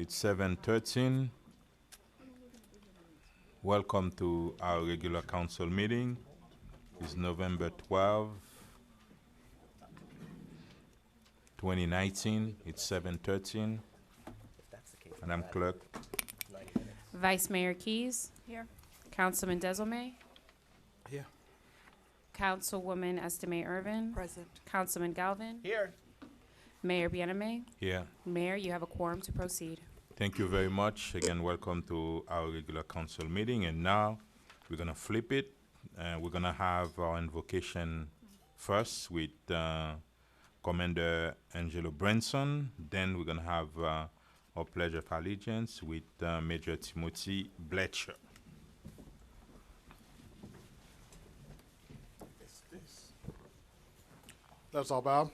It's 7:13. Welcome to our regular council meeting. It's November 12, 2019. It's 7:13. And I'm clerk. Vice Mayor Keys. Here. Councilman Desilme. Here. Councilwoman Estime Irvin. Present. Councilman Galvin. Here. Mayor Bieneme. Here. Mayor, you have a quorum to proceed. Thank you very much. Again, welcome to our regular council meeting. And now we're going to flip it. We're going to have our invocation first with Commander Angelo Branson. Then we're going to have our Pledge of Allegiance with Major Timothy Bletcher. Let's all bow.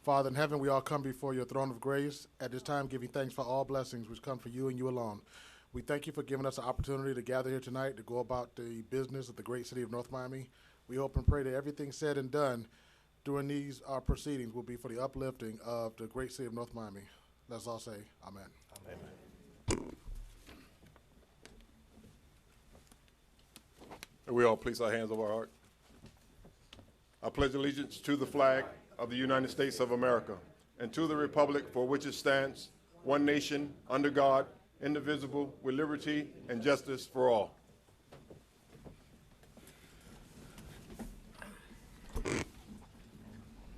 Father in heaven, we all come before your throne of grace at this time, giving thanks for all blessings which come from you and you alone. We thank you for giving us the opportunity to gather here tonight to go about the business of the great city of North Miami. We hope and pray that everything said and done during these proceedings will be for the uplifting of the great city of North Miami. Let's all say amen. Amen. And we all place our hands over our heart. I pledge allegiance to the flag of the United States of America and to the republic for which it stands, one nation, under God, indivisible, with liberty and justice for all.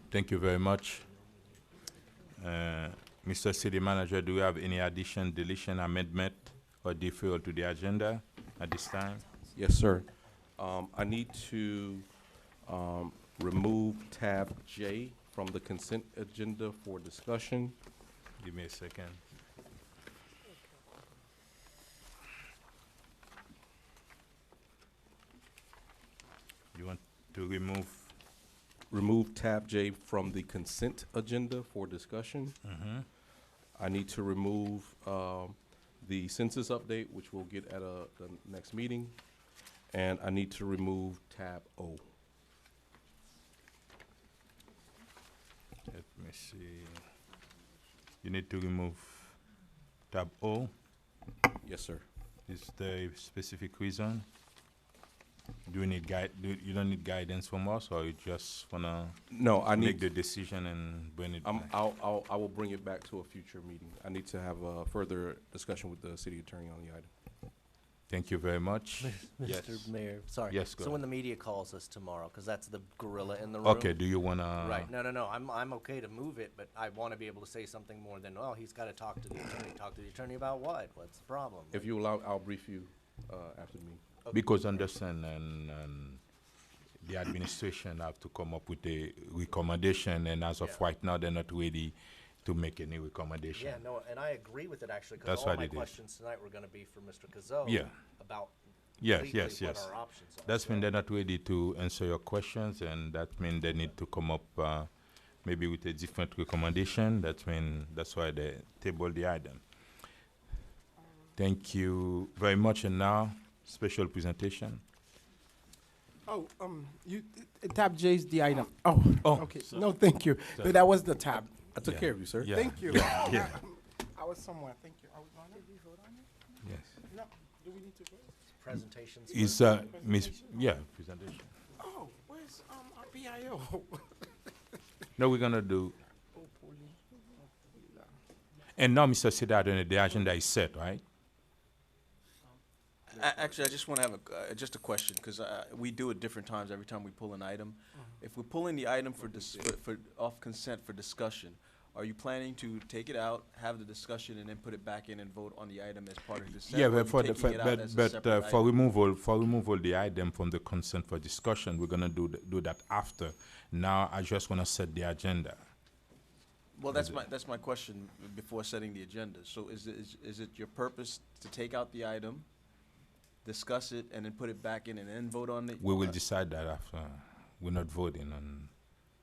Thank you very much. Mr. City Manager, do you have any addition, deletion, amendment, or deferral to the agenda at this time? Yes, sir. I need to remove tab J from the consent agenda for discussion. Give me a second. You want to Remove tab J from the consent agenda for discussion. I need to remove the census update, which we'll get at the next meeting. And I need to remove tab O. Let me see. You need to remove tab O. Yes, sir. Is there a specific reason? Do you need you don't need guidance from us, or you just wanna No, I make need. the decision and bring it back? I will bring it back to a future meeting. I need to have a further discussion with the city attorney on the item. Thank you very much. Yes. Mr. Mayor, sorry. Yes, go So when ahead. the media calls us tomorrow, because that's the gorilla in the room. Okay, do you wanna? Right, no, I'm okay to move it, but I want to be able to say something more than, well, he's got to talk to the attorney. Talk to the attorney about what? What's the problem? If you allow, I'll brief you after the meeting. Because understand and the administration have to come up with a recommendation, and as of Yeah. right now, they're not ready to make any recommendation. Yeah, no, and I agree with it, actually, That's because all what my it is. questions tonight were going to be for Mr. Cazot. Yeah. About Yes, legally yes, what yes. our options are. That's when So- they're not ready to answer your questions, and that means they need to come up maybe with a different recommendation. That's why they table the item. Thank you very much. And now, special presentation. Oh, tab J is the item. Oh, Oh, okay. No, thank you. No, that was the tab. I took Yeah. care of you, sir. Yeah. Thank you. Yeah, yeah. I was somewhere. Thank you. Are we going to? Did we vote on it? Yes. No. Do we need to vote? Presentations. Is Miss? Yeah, presentation. Oh, where's our PIO? No, we're gonna do. And now, Mr. Siddharth, the agenda is set, right? Actually, I just want to have just a question, because we do it different times every time we pull an item. If we're pulling the item for off consent for discussion, are you planning to take it out, have the discussion, and then put it back in and vote on the item as part of consent? Yeah, or are but you for the taking it out as a separate for item? removal the item from the consent for discussion, we're gonna do that after. Now, I just wanna set the agenda. Well, that's my question before setting the agenda. So is it your purpose to take out the item, discuss it, and then put it back in and then vote on it? We will decide that after. We're not voting on.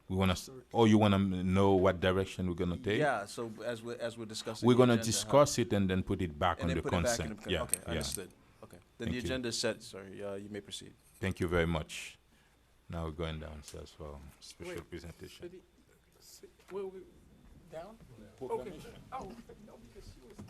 We wanna. Or you wanna know what direction we're gonna take? Yeah. So as we're discussing, We're the gonna agenda, discuss it and then put it back and on then the put it back in consent. the Yeah, okay, yeah. understood. Okay, then Thank the you. agenda is set. Sorry, you may proceed. Thank you very much. Now we're going downstairs for special Wait, presentation. Will we down? Okay. Oh, no, because she was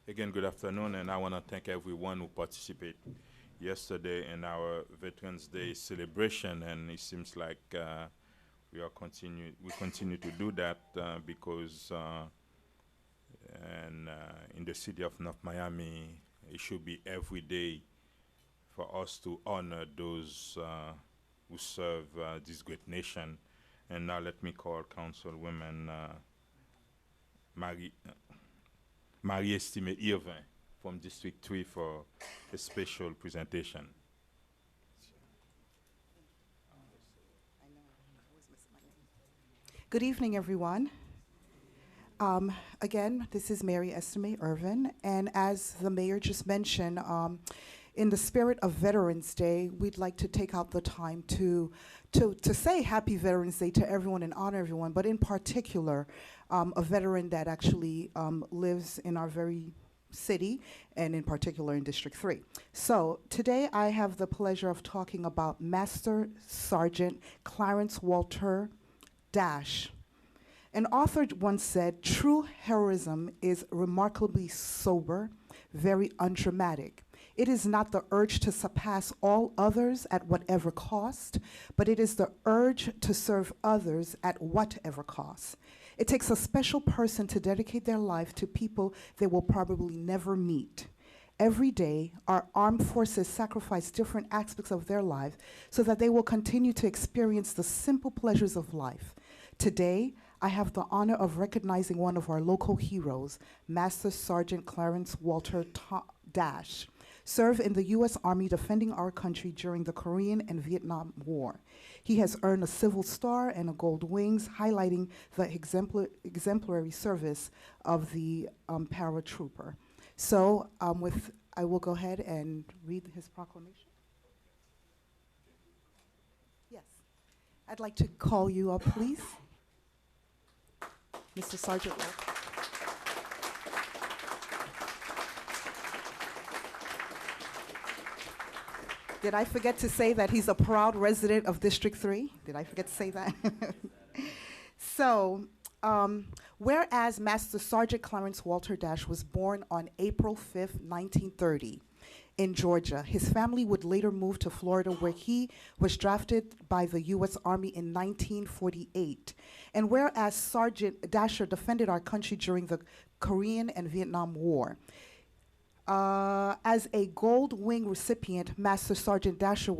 Again, good afternoon, and I want to thank everyone who participated yesterday in our Veterans Day celebration. And it seems like we continue to do that because in the city of North Miami, it should be every day for us to honor those who serve this great nation. And now let me call Councilwoman Marie-Estimée Irvin from District 3 for a special presentation. Good evening, everyone. Again, this is Marie-Estimée Irvin, and as the mayor just mentioned, in the spirit of Veterans Day, we'd like to take out the time to say Happy Veterans Day to everyone and honor everyone, but in particular, a veteran that actually lives in our very city, and in particular in District 3. So today I have the pleasure of talking about Master Sergeant Clarence Walter Dash. An author once said, "True heroism is remarkably sober, very undramatic. It is not the urge to surpass all others at whatever cost, but it is the urge to serve others at whatever cost. It takes a special person to dedicate their life to people they will probably never meet. Every day, our armed forces sacrifice different aspects of their life so that they will continue to experience the simple pleasures of life. Today, I have the honor of recognizing one of our local heroes, Master Sergeant Clarence Walter Dash, served in the U.S. Army defending our country during the Korean and Vietnam War. He has earned a Civil Star and a Gold Wings, highlighting the exemplary service of the paratrooper. So I will go ahead and read his proclamation. Yes. I'd like to call you up, please. Mr. Sergeant Walter. Did I forget to say that he's a proud resident of District 3? Did I forget to say that? So, whereas Master Sergeant Clarence Walter Dash was born on April 5th, 1930 in Georgia, his family would later move to Florida, where he was drafted by the U.S. Army in 1948. And whereas Sergeant Dasher defended our country during the Korean and Vietnam War, as a Gold Wing recipient, Master Sergeant Dasher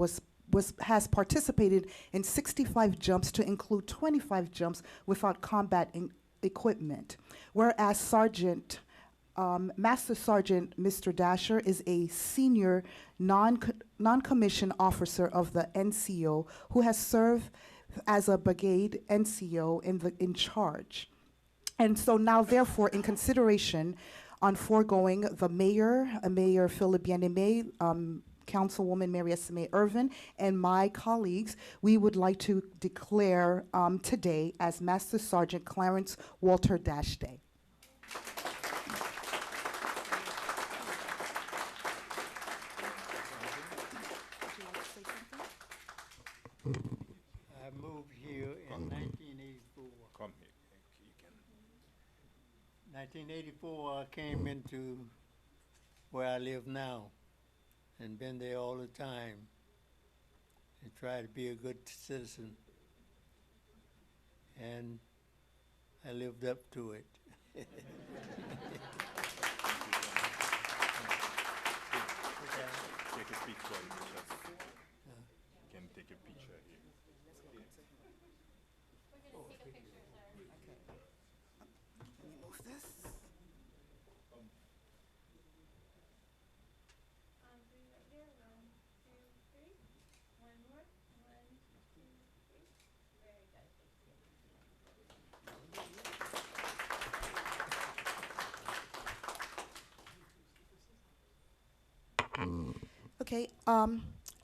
has participated in 65 jumps to include 25 jumps without combat equipment. Whereas Master Sergeant Mr. Dasher is a senior non-commissioned officer of the NCO who has served as a brigade NCO in charge. And so now, therefore, in consideration on foregoing, the Mayor Philip Bien-Aimé, Councilwoman Marie-Estimée Irvin, and my colleagues, we would like to declare today as Master Sergeant Clarence Walter Dash Day. I moved here in 1984. Come here. You can. 1984, I came into where I live now and been there all the time and try to be a good citizen. And I lived up to it. Take a picture. You can take a picture here. Move this. Okay,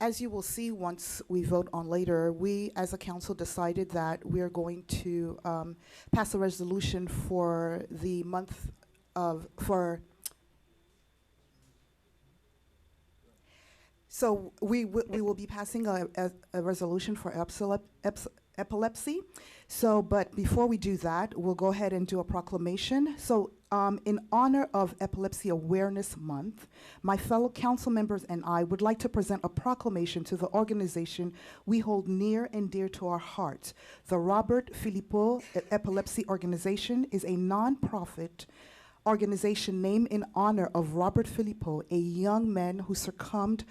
as you will see once we vote on later, we as a council decided that we are going to pass a resolution for the month of, so we will be passing a resolution for epilepsy. So, but before we do that, we'll go ahead and do a proclamation. So In honor of Epilepsy Awareness Month, my fellow council members and I would like to present a proclamation to the organization we hold near and dear to our hearts. The Robert Philippot Epilepsy Organization is a nonprofit organization named in honor of Robert Philippot, a young man who succumbed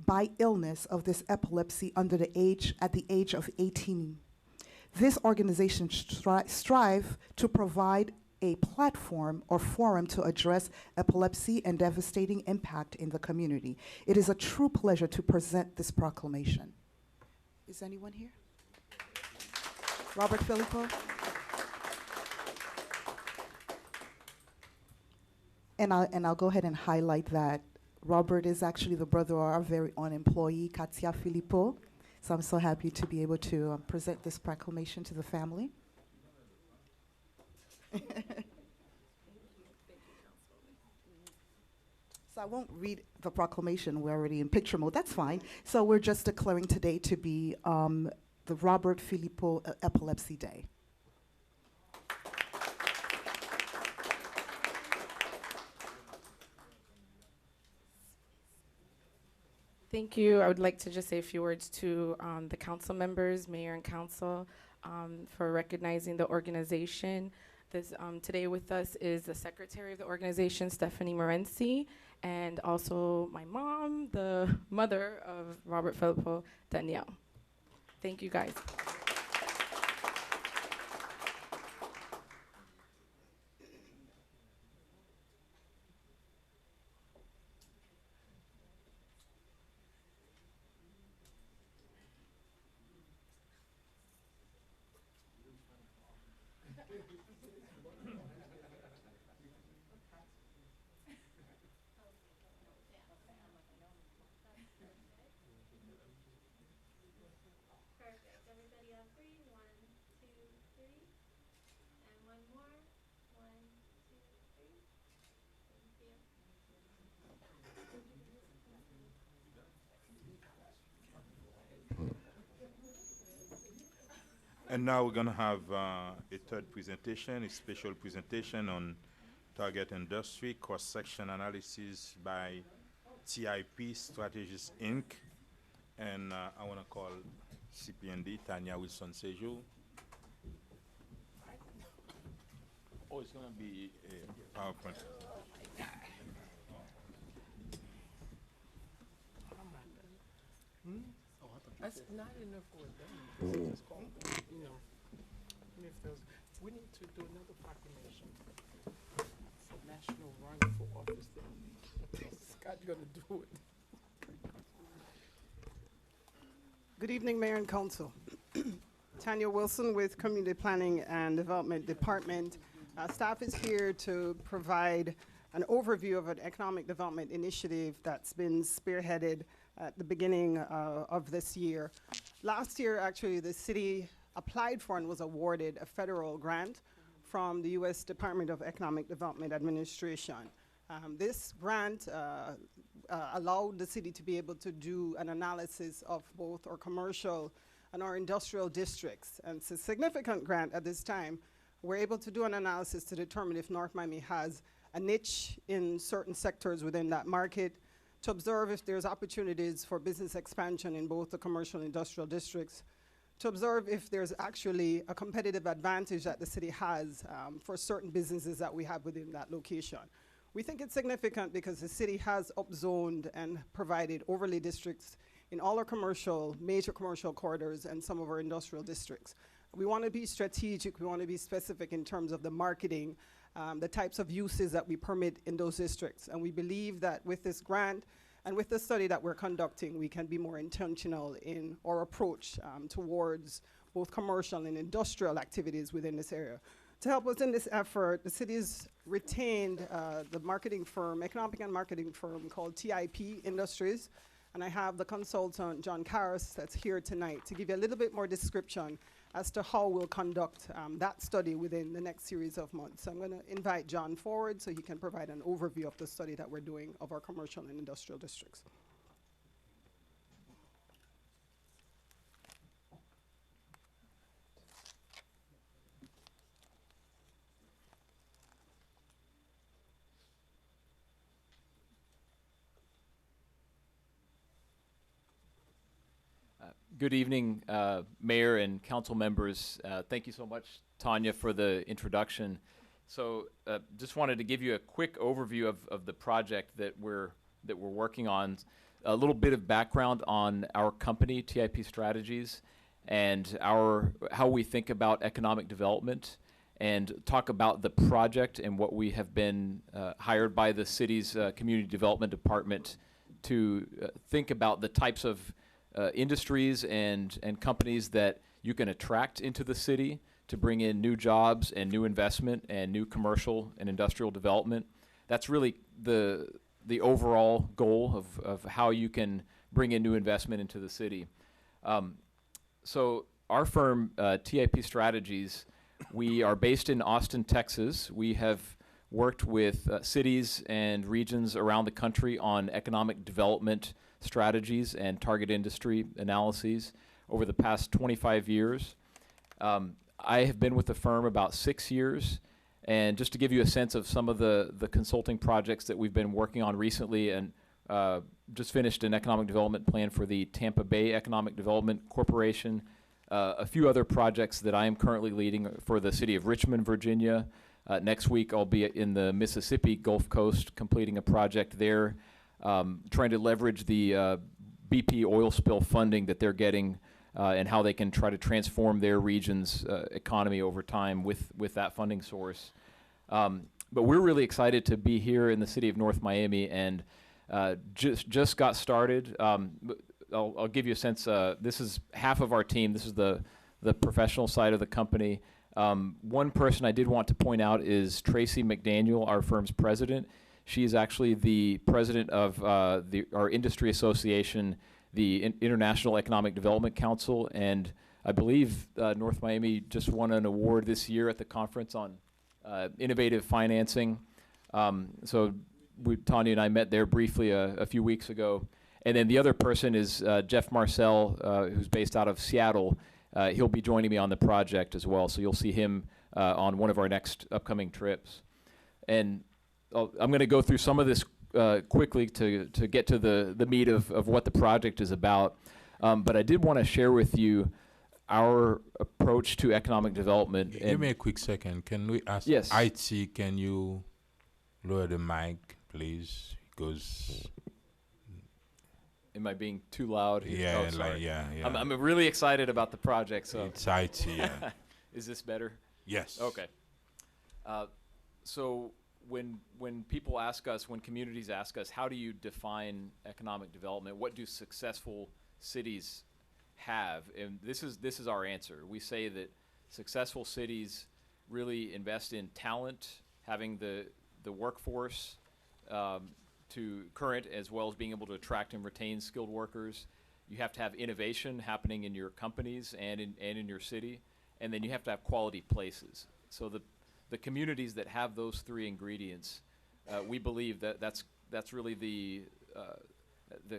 by illness of this epilepsy at the age of 18. This organization strive to provide a platform or forum to address epilepsy and devastating impact in the community. It is a true pleasure to present this proclamation. Is anyone here? Robert Philippot? And I'll go ahead and highlight that Robert is actually the brother of our very own employee, Katia Philippot. So I'm so happy to be able to present this proclamation to the family. So I won't read the proclamation. We're already in picture mode. That's fine. So we're just declaring today to be the Robert Philippot Epilepsy Day. Thank you. I would like to just say a few words to the council members, mayor and council, for recognizing the organization. Today with us is the secretary of the organization, Stephanie Morenci, and also my mom, the mother of Robert Philippot, Danielle. Thank you, guys. Perfect. Everybody on three. 1, 2, 3. And one more. 1, 2, 3. Thank you. And now we're going to have a third presentation, a special presentation on target industry cross-section analysis by TIP Strategies Inc. And I want to call CPND Tanya Wilson Sejour. Oh, it's going to be a PowerPoint. That's not enough for a day. It's called, you know, and if there's, we need to do another proclamation for national run for office day. Scott's gonna do it. Good evening, Mayor and Council. Tanya Wilson with Community Planning and Development Department. Staff is here to provide an overview of an economic development initiative that's been spearheaded at the beginning of this year. Last year, actually, the city applied for and was awarded a federal grant from the U.S. Department of Economic Development Administration. This grant allowed the city to be able to do an analysis of both our commercial and our industrial districts. And it's a significant grant at this time. We're able to do an analysis to determine if North Miami has a niche in certain sectors within that market, to observe if there's opportunities for business expansion in both the commercial and industrial districts, to observe if there's actually a competitive advantage that the city has for certain businesses that we have within that location. We think it's significant because the city has upzoned and provided overlay districts in all our commercial, major commercial corridors and some of our industrial districts. We want to be strategic, we want to be specific in terms of the marketing, the types of uses that we permit in those districts. And we believe that with this grant and with the study that we're conducting, we can be more intentional in our approach towards both commercial and industrial activities within this area. To help us in this effort, the city's retained the marketing firm, economic and marketing firm called TIP Industries. And I have the consultant, John Karras, that's here tonight to give you a little bit more description as to how we'll conduct that study within the next series of months. So I'm going to invite John forward so he can provide an overview of the study that we're doing of our commercial and industrial districts. Good evening, Mayor and council members. Thank you so much, Tanya, for the introduction. So just wanted to give you a quick overview of the project that we're working on. A little bit of background on our company, TIP Strategies, and how we think about economic development, and talk about the project and what we have been hired by the city's community development department to think about the types of industries and companies that you can attract into the city to bring in new jobs and new investment and new commercial and industrial development. That's really the overall goal of how you can bring in new investment into the city. So our firm, TIP Strategies, we are based in Austin, Texas. We have worked with cities and regions around the country on economic development strategies and target industry analyses over the past 25 years. I have been with the firm about 6 years, and just to give you a sense of some of the consulting projects that we've been working on recently, and just finished an economic development plan for the Tampa Bay Economic Development Corporation, a few other projects that I am currently leading for the city of Richmond, Virginia. Next week I'll be in the Mississippi Gulf Coast completing a project there, trying to leverage the BP oil spill funding that they're getting and how they can try to transform their region's economy over time with that funding source. But we're really excited to be here in the city of North Miami, and just got started. I'll give you a sense. This is half of our team. This is the professional side of the company. One person I did want to point out is Tracy McDaniel, our firm's president. She is actually the president of our industry association, the International Economic Development Council, and I believe North Miami just won an award this year at the conference on innovative financing. So Tanya and I met there briefly a few weeks ago. And then the other person is Jeff Marcel, who's based out of Seattle. He'll be joining me on the project as well, so you'll see him on one of our next upcoming trips. And I'm going to go through some of this quickly to get to the meat of what the project is about. But I did want to share with you our approach to economic development. Give me a quick second. Can we ask Yes. IT, can you lower the mic, please? Because Am I being too loud? yeah, Oh, sorry. like yeah. I'm really excited about the project. So It's IT, yeah. Is this better? Yes. Okay. So when people ask us, when communities ask us, how do you define economic development? What do successful cities have? And this is our answer. We say that successful cities really invest in talent, having the workforce to current, as well as being able to attract and retain skilled workers. You have to have innovation happening in your companies and in your city, and then you have to have quality places. So the communities that have those three ingredients, we believe that's really the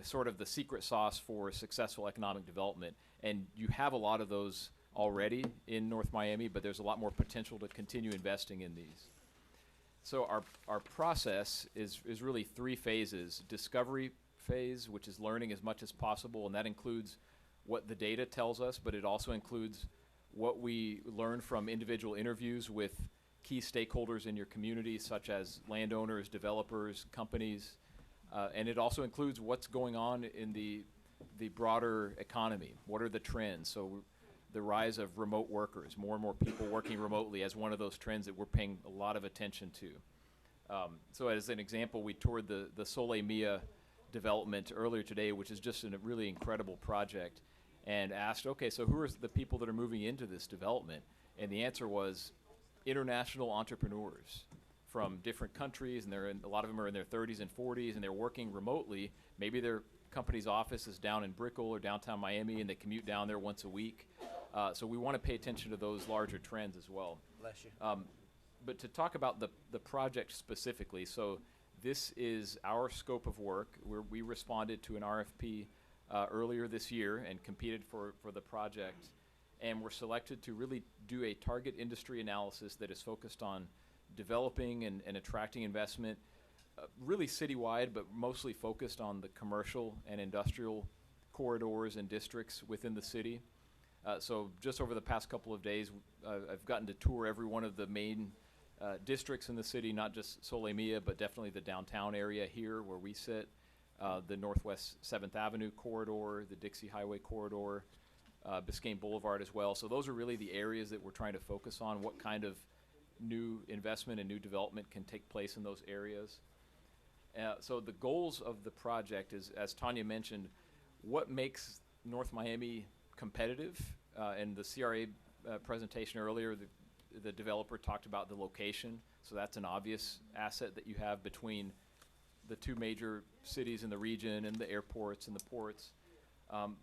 sort of the secret sauce for successful economic development. And you have a lot of those already in North Miami, but there's a lot more potential to continue investing in these. So our process is really three phases. Discovery phase, which is learning as much as possible, and that includes what the data tells us, but it also includes what we learn from individual interviews with key stakeholders in your community, such as landowners, developers, companies, and it also includes what's going on in the broader economy. What are the trends? So the rise of remote workers, more and more people working remotely as one of those trends that we're paying a lot of attention to. So as an example, we toured the Sole Mia development earlier today, which is just a really incredible project, and asked, okay, so who are the people that are moving into this development? And the answer was international entrepreneurs from different countries, and a lot of them are in their 30s and 40s, and they're working remotely. Maybe their company's office is down in Brickell or downtown Miami, and they commute down there once a week. So we want to pay attention to those larger trends as well. Bless you. But to talk about the project specifically, so this is our scope of work. We responded to an RFP earlier this year and competed for the project, and were selected to really do a target industry analysis that is focused on developing and attracting investment, really citywide, but mostly focused on the commercial and industrial corridors and districts within the city. So just over the past couple of days, I've gotten to tour every one of the main districts in the city, not just Solemia, but definitely the downtown area here where we sit, the Northwest 7th Avenue corridor, the Dixie Highway corridor, Biscayne Boulevard as well. So those are really the areas that we're trying to focus on, what kind of new investment and new development can take place in those areas. So the goals of the project is, as Tanya mentioned, what makes North Miami competitive. In the CRA presentation earlier, the developer talked about the location. So that's an obvious asset that you have between the two major cities in the region and the airports and the ports.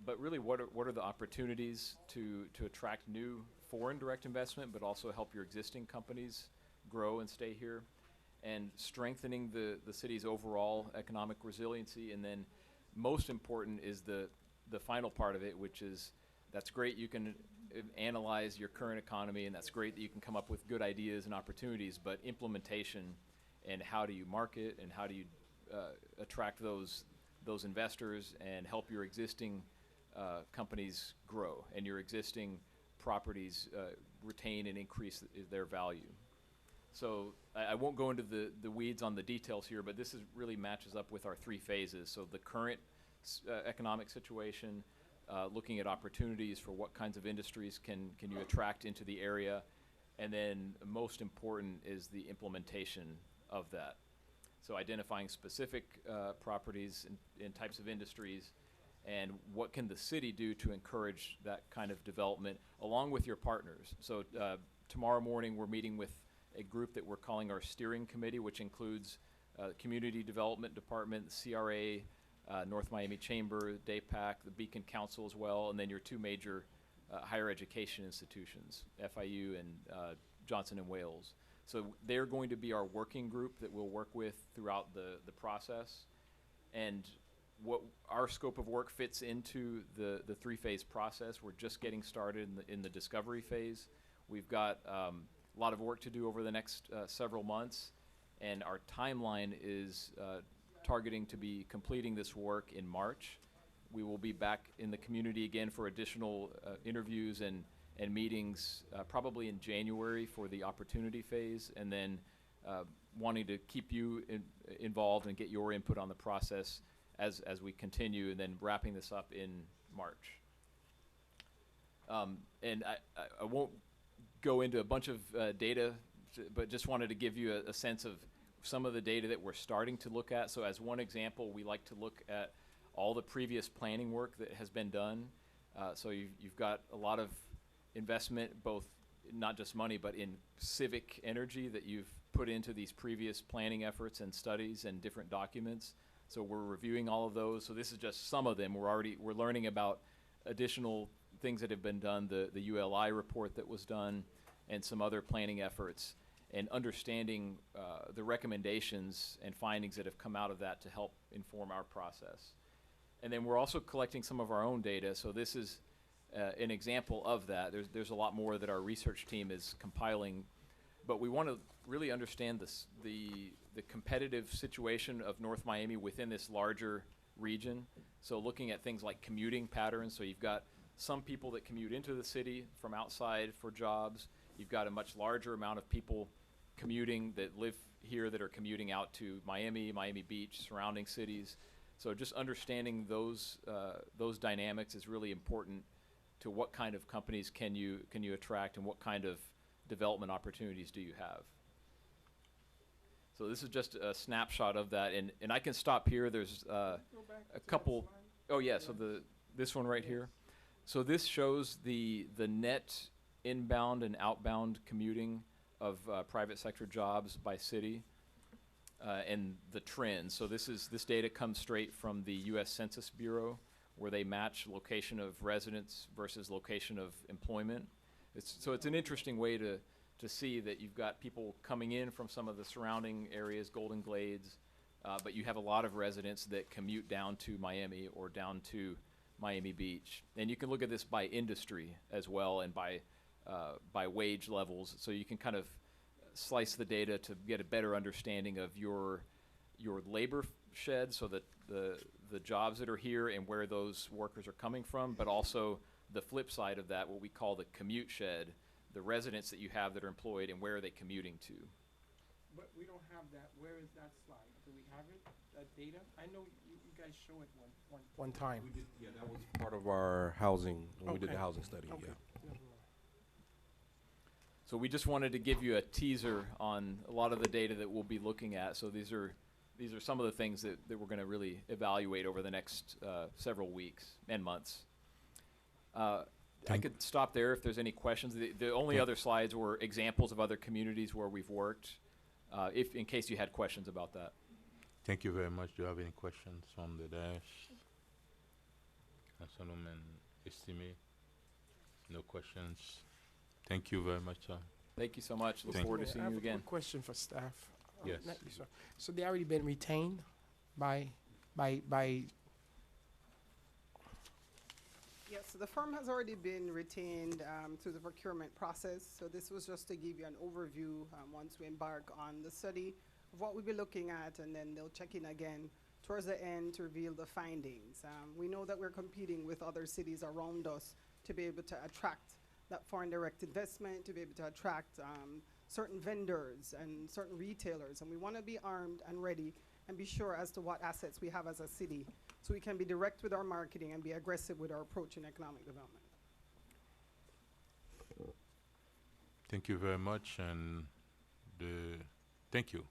But really, what are the opportunities to attract new foreign direct investment, but also help your existing companies grow and stay here, and strengthening the city's overall economic resiliency. And then most important is the final part of it, which is that's great you can analyze your current economy, and that's great that you can come up with good ideas and opportunities, but implementation and how do you market and how do you attract those investors and help your existing companies grow and your existing properties retain and increase their value. So I won't go into the weeds on the details here, but this really matches up with our 3 phases. So the current economic situation, looking at opportunities for what kinds of industries can you attract into the area, and then most important is the implementation of that. So identifying specific properties and types of industries, and what can the city do to encourage that kind of development along with your partners. So tomorrow morning we're meeting with a group that we're calling our steering committee, which includes Community Development Department, the CRA, North Miami Chamber, DAPAC, the Beacon Council as well, and then your 2 major higher education institutions, FIU and Johnson & Wales. So they're going to be our working group that we'll work with throughout the process. And what our scope of work fits into the 3-phase process. We're just getting started in the discovery phase. We've got a lot of work to do over the next several months, and our timeline is targeting to be completing this work in March. We will be back in the community again for additional interviews and meetings probably in January for the opportunity phase, and then wanting to keep you involved and get your input on the process as we continue, and then wrapping this up in March. And I won't go into a bunch of data, but just wanted to give you a sense of some of the data that we're starting to look at. So as one example, we like to look at all the previous planning work that has been done. So you've got a lot of investment, both not just money, but in civic energy that you've put into these previous planning efforts and studies and different documents. So we're reviewing all of those. So this is just some of them. We're learning about additional things that have been done, the ULI report that was done, and some other planning efforts, and understanding the recommendations and findings that have come out of that to help inform our process. And then we're also collecting some of our own data. So this is an example of that. There's a lot more that our research team is compiling, but we want to really understand the competitive situation of North Miami within this larger region. So looking at things like commuting patterns. So you've got some people that commute into the city from outside for jobs. You've got a much larger amount of people commuting that live here that are commuting out to Miami, Miami Beach, surrounding cities. So just understanding those dynamics is really important to what kind of companies can you attract, and what kind of development opportunities do you have. So this is just a snapshot of that, and I can stop here. There's a couple. Oh yeah, so this one right here. So this shows the net inbound and outbound commuting of private sector jobs by city, and the trends. So this data comes straight from the U.S. Census Bureau, where they match location of residence versus location of employment. So it's an interesting way to see that you've got people coming in from some of the surrounding areas, Golden Glades, but you have a lot of residents that commute down to Miami or down to Miami Beach. And you can look at this by industry as well, and by wage levels, so you can kind of slice the data to get a better understanding of your labor shed, so that the jobs that are here and where those workers are coming from, but also the flip side of that, what we call the commute shed, the residents that you have that are employed and where are they commuting to. But we don't have that. Where is that slide? Do we have it, that data? I know you guys show it one time. Yeah, that was part of our housing, when we did the Okay. housing study, Okay. yeah. Never mind. So we just wanted to give you a teaser on a lot of the data that we'll be looking at. So these are some of the things that we're going to really evaluate over the next several weeks and months. I could stop there if there's any questions. The only other slides were examples of other communities where we've worked, if in case you had questions about that. Thank you very much. Do you have any questions on the dash? Councilwoman Estime? No questions. Thank you very much, sir. Thank you so much. Look Thank forward to I seeing have you a again. quick question for staff. Yes. Not you, sir. So they already been retained by. Yes, so the firm has already been retained through the procurement process. So this was just to give you an overview once we embark on the study of what we'll be looking at, and then they'll check in again towards the end to reveal the findings. We know that we're competing with other cities around us to be able to attract that foreign direct investment, to be able to attract certain vendors and certain retailers. And we want to be armed and ready and be sure as to what assets we have as a city, so we can be direct with our marketing and be aggressive with our approach in economic development. Thank you very much. And thank you.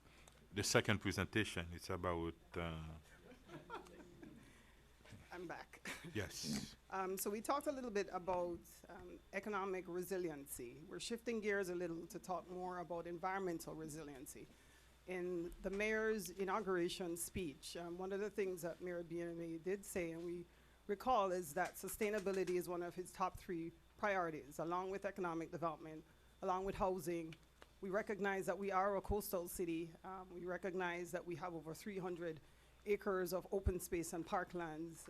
The second presentation is about, I'm back. yes. So we talked a little bit about economic resiliency. We're shifting gears a little to talk more about environmental resiliency. In the mayor's inauguration speech, one of the things that Mayor BNMA did say, and we recall, is that sustainability is one of his top 3 priorities, along with economic development, along with housing. We recognize that we are a coastal city. We recognize that we have over 300 acres of open space and parklands,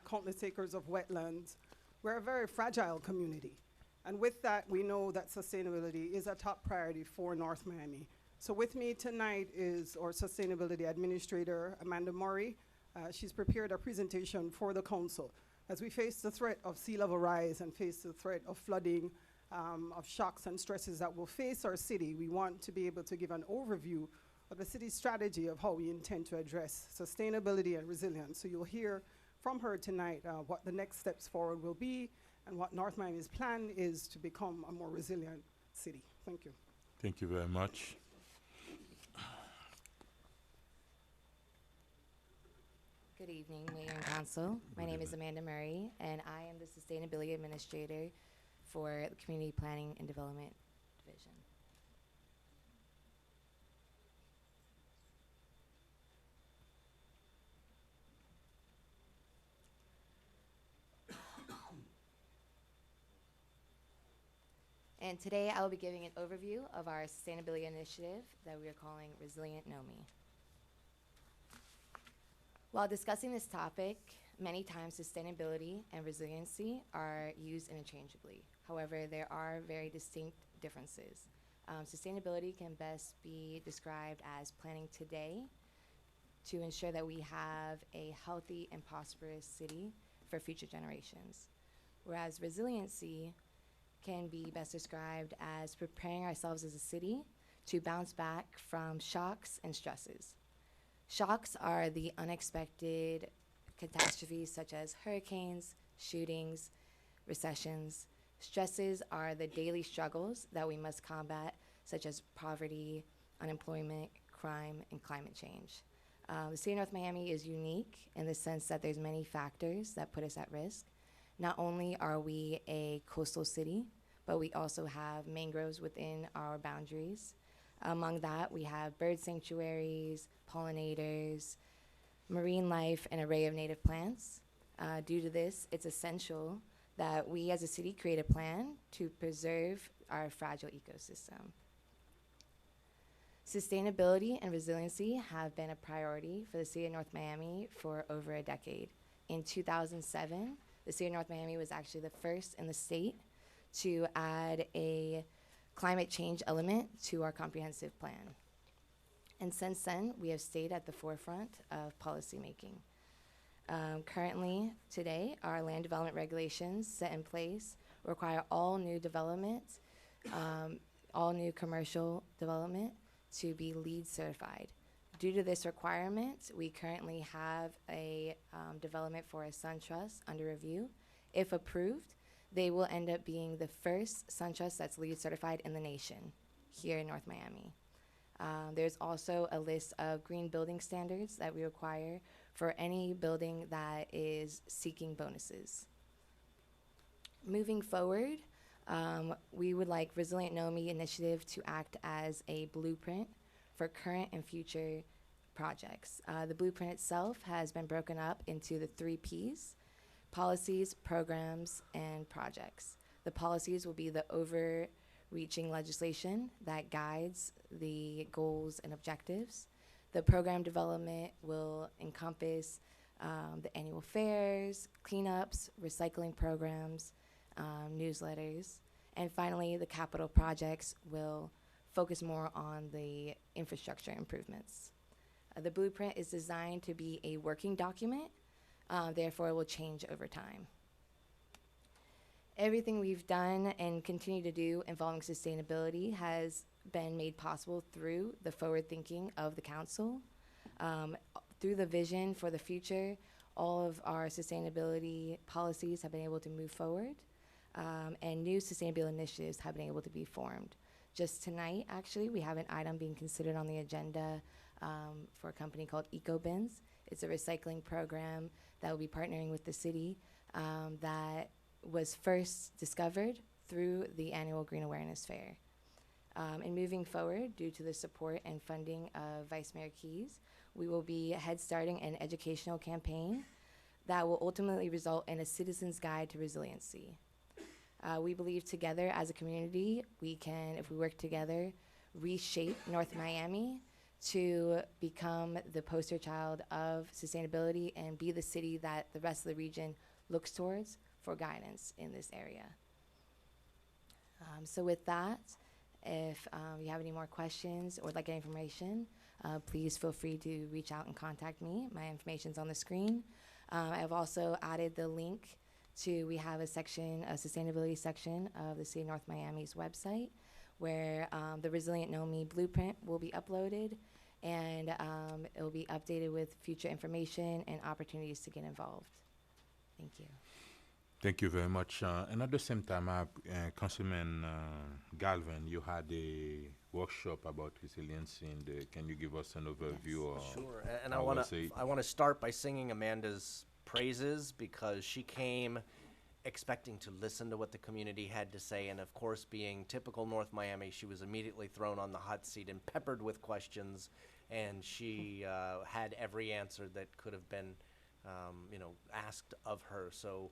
countless acres of wetlands. We're a very fragile community. And with that, we know that sustainability is a top priority for North Miami. So with me tonight is our Sustainability Administrator, Amanda Murray. She's prepared a presentation for the council. As we face the threat of sea level rise and face the threat of flooding, of shocks and stresses that will face our city, we want to be able to give an overview of the city's strategy of how we intend to address sustainability and resilience. So you'll hear from her tonight what the next steps forward will be and what North Miami's plan is to become a more resilient city. Thank you. Thank you very much. Good evening, Mayor and Council. My name is Amanda Murray, and I am the Sustainability Administrator for the Community Planning and Development Division. And today I will be giving an overview of our sustainability initiative that we are calling Resilient NOMI. While discussing this topic, many times sustainability and resiliency are used interchangeably. However, there are very distinct differences. Sustainability can best be described as planning today to ensure that we have a healthy and prosperous city for future generations. Whereas resiliency can be best described as preparing ourselves as a city to bounce back from shocks and stresses. Shocks are the unexpected catastrophes such as hurricanes, shootings, recessions. Stresses are the daily struggles that we must combat, such as poverty, unemployment, crime, and climate change. The city of North Miami is unique in the sense that there's many factors that put us at risk. Not only are we a coastal city, but we also have mangroves within our boundaries. Among that, we have bird sanctuaries, pollinators, marine life, an array of native plants. Due to this, it's essential that we as a city create a plan to preserve our fragile ecosystem. Sustainability and resiliency have been a priority for the city of North Miami for over a decade. In 2007, the city of North Miami was actually the first in the state to add a climate change element to our comprehensive plan. And since then, we have stayed at the forefront of policymaking. Currently, today, our land development regulations set in place require all new development, all new commercial development to be LEED certified. Due to this requirement, we currently have a development for a SunTrust under review. If approved, they will end up being the first SunTrust that's LEED certified in the nation here in North Miami. There's also a list of green building standards that we require for any building that is seeking bonuses. Moving forward, we would like Resilient NOMI initiative to act as a blueprint for current and future projects. The blueprint itself has been broken up into the 3 Ps: policies, programs, and projects. The policies will be the overreaching legislation that guides the goals and objectives. The program development will encompass the annual fairs, cleanups, recycling programs, newsletters. And finally, the capital projects will focus more on the infrastructure improvements. The blueprint is designed to be a working document, therefore it will change over time. Everything we've done and continue to do involving sustainability has been made possible through the forward thinking of the council. Through the vision for the future, all of our sustainability policies have been able to move forward, and new sustainability initiatives have been able to be formed. Just tonight, actually, we have an item being considered on the agenda for a company called EcoBins. It's a recycling program that will be partnering with the city that was first discovered through the annual Green Awareness Fair. And moving forward, due to the support and funding of Vice Mayor Keys, we will be head-starting an educational campaign that will ultimately result in a citizen's guide to resiliency. We believe together as a community, we can, if we work together, reshape North Miami to become the poster child of sustainability and be the city that the rest of the region looks towards for guidance in this area. So with that, if you have any more questions or would like any information, please feel free to reach out and contact me. My information's on the screen. I've also added the link to, we have a section, a sustainability section of the City of North Miami's website where the Resilient NOMI blueprint will be uploaded, and it will be updated with future information and opportunities to get involved. Thank you. Thank you very much. And at the same time, Councilman Galvin, you had a workshop about resiliency. Can you give us an overview? Or Sure, and I want to start by singing Amanda's praises because she came expecting to listen to what the community had to say, and of course, being typical North Miami, she was immediately thrown on the hot seat and peppered with questions, and she had every answer that could have been, asked of her. So.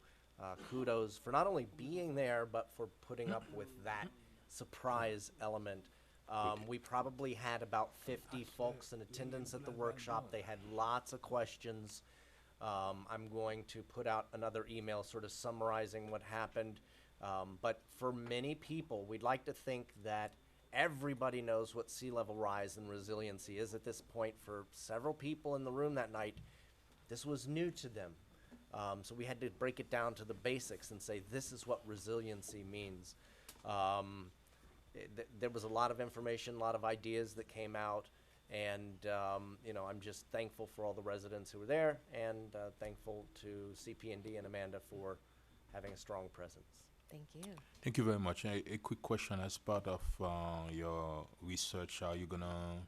Kudos for not only being there, but for putting up with that surprise element. We probably had about 50 folks in attendance at the workshop. They had lots of questions. I'm going to put out another email sort of summarizing what happened. But for many people, we'd like to think that everybody knows what sea level rise and resiliency is at this point. For several people in the room that night, this was new to them. So we had to break it down to the basics and say, this is what resiliency means. There was a lot of information, a lot of ideas that came out, and I'm just thankful for all the residents who were there, and thankful to CP&D and Amanda for having a strong presence. Thank you. Thank you very much. A quick question: as part of your research, are you gonna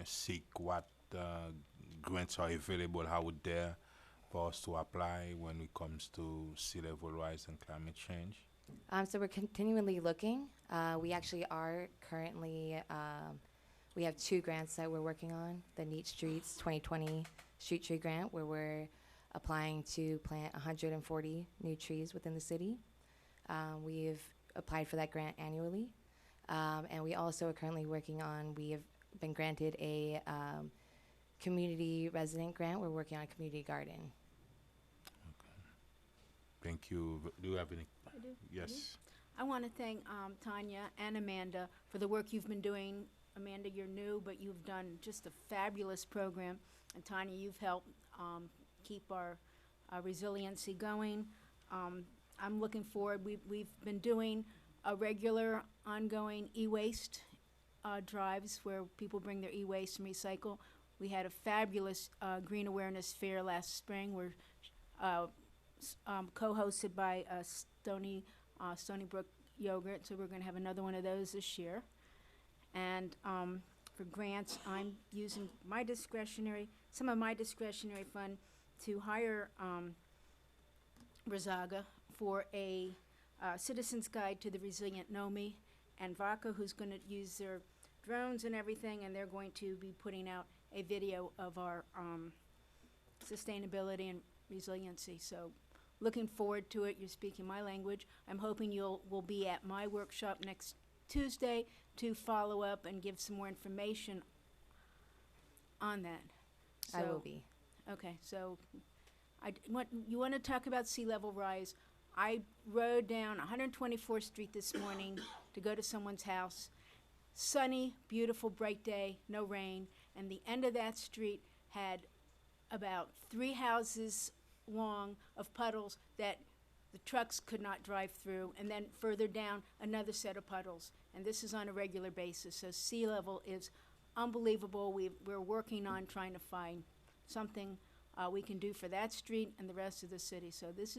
seek what grants are available out there for us to apply when it comes to sea level rise and climate change? So we're continually looking. We actually are currently, we have 2 grants that we're working on. The Neat Streets 2020 Street Tree Grant, where we're applying to plant 140 new trees within the city. We've applied for that grant annually. And we also are currently working on, we have been granted a community resident grant. We're working on a community garden. Thank you. Do you have any? I do. Yes. I want to thank Tanya and Amanda for the work you've been doing. Amanda, you're new, but you've done just a fabulous program. And Tanya, you've helped keep our resiliency going. I'm looking forward. We've been doing a regular, ongoing e-waste drives where people bring their e-waste and recycle. We had a fabulous Green Awareness Fair last spring, where co-hosted by Stony Brook Yogurt. So we're going to have another one of those this year. And for grants, I'm using some of my discretionary fund to hire Razaga for a citizen's guide to the resilient NOMI, and Vaca, who's going to use their drones and everything, and they're going to be putting out a video of our sustainability and resiliency. So looking forward to it. You're speaking my language. I'm hoping will be at my workshop next Tuesday to follow up and give some more information on that. I will be. Okay, so you want to talk about sea level rise? I rode down 124th Street this morning to go to someone's house. Sunny, beautiful, bright day, no rain, and the end of that street had about 3 houses long of puddles that the trucks could not drive through, and then further down, another set of puddles. And this is on a regular basis, so sea level is unbelievable. We're working on trying to find something we can do for that street and the rest of the city. So this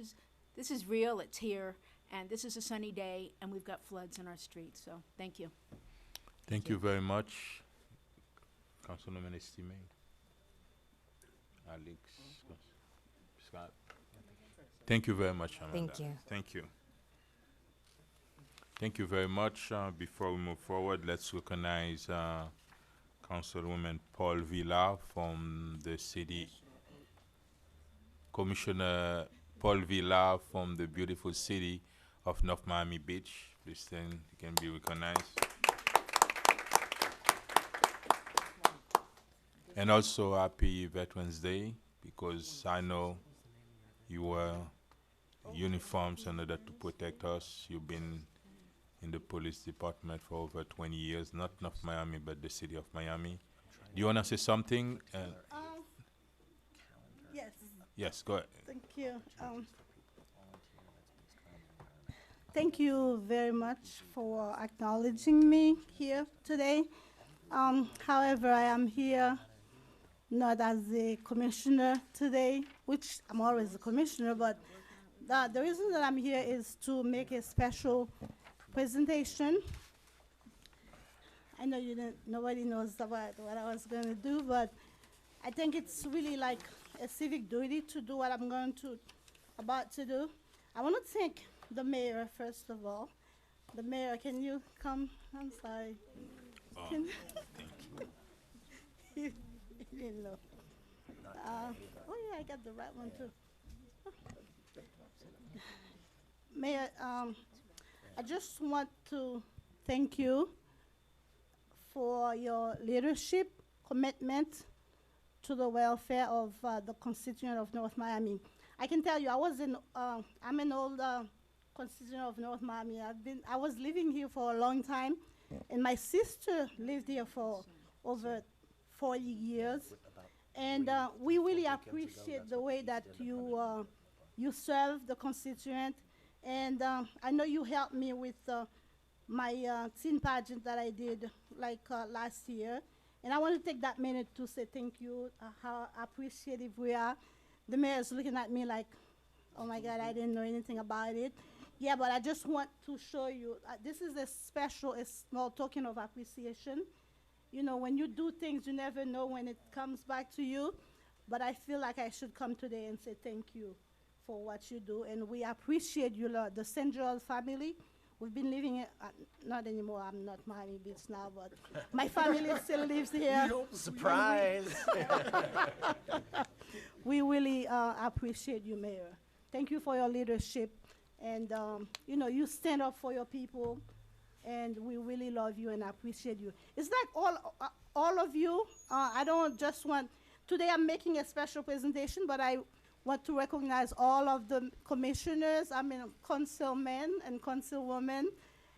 is real, it's here, and this is a sunny day, and we've got floods in our streets, so thank you. Thank you very much, Councilwoman Estimé. Alex, Scott. Thank you very much, Amanda. Thank you. Thank you. Thank you very much. Before we move forward, let's recognize Councilwoman Paul Villar from the city. Commissioner Paul Villar from the beautiful city of North Miami Beach. Please stand, you can be recognized. And also happy Veterans Day, because I know you wear uniforms in order to protect us. You've been in the police department for over 20 years, not North Miami, but the city of Miami. Do you want to say something? Yes. Yes, go ahead. Thank you. Thank you very much for acknowledging me here today. However, I am here not as a commissioner today, which I'm always a commissioner, but the reason that I'm here is to make a special presentation. I know nobody knows about what I was going to do, but I think it's really like a civic duty to do what I'm about to do. I want to thank the mayor, first of all. The mayor, can you come? I'm sorry. Thank you. You didn't know. Oh yeah, I got the right one too. Mayor, I just want to thank you for your leadership, commitment to the welfare of the constituent of North Miami. I can tell you, I'm an old constituent of North Miami. I was living here for a long time, and my sister lived here for over 40 years. And we really appreciate the way that you serve the constituent. And I know you helped me with my teen pageant that I did last year. And I want to take that minute to say thank you, how appreciative we are. The mayor is looking at me like, oh my God, I didn't know anything about it. Yeah, but I just want to show you, this is a small token of appreciation. You know, when you do things, you never know when it comes back to you. But I feel like I should come today and say thank you for what you do. And we appreciate you, Lord, the St. Joel family. We've been living, not anymore, I'm not Miami Beach now, but my family still lives here. Surprise! We really appreciate you, Mayor. Thank you for your leadership. And, you know, you stand up for your people. And we really love you and appreciate you. It's like all of you. I don't just want, today I'm making a special presentation, but I want to recognize all of the commissioners, councilmen and councilwomen,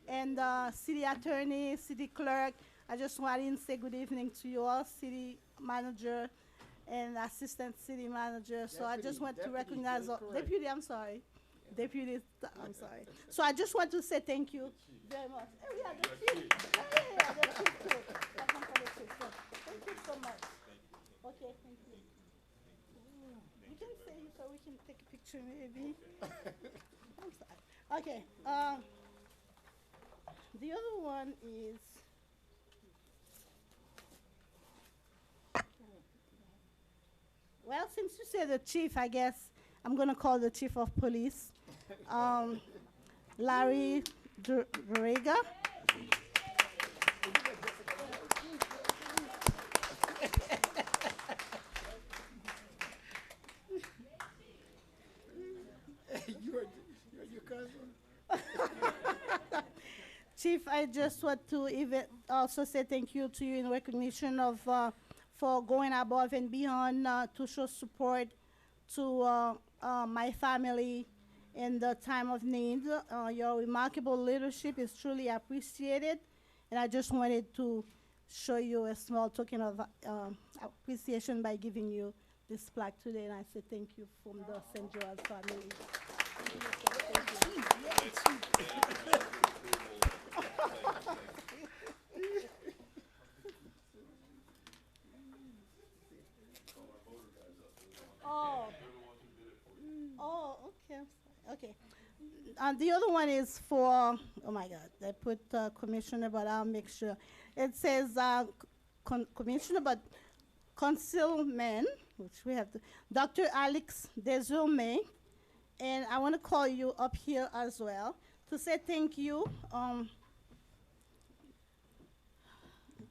and city attorney, city clerk. I just want to say good evening to you all, city manager, and assistant city manager. So I just want to recognize deputy. I'm sorry, deputy. I'm sorry. So I just want to say thank you very much. Oh, yeah, the chief. Yeah, the chief too. I come from the chief. So thank you so much. Okay, thank you. You can stay here so we can take a picture, maybe. I'm sorry. Okay. The other one is. Well, since you said the chief, I guess I'm going to call the chief of police, Larry Durega. You're your cousin? Chief, I just want to even also say thank you to you in recognition of for going above and beyond to show support to my family in the time of need. Your remarkable leadership is truly appreciated, and I just wanted to show you a small token of appreciation by giving you this plaque today, and I say thank you from the St. Joel family. Oh. Oh, okay. I'm sorry. Okay. The other one is for, oh my God, they put commissioner, but I'll make sure. It says commissioner, but councilman, which we have to, Dr. Alex Desorme, and I want to call you up here as well to say thank you.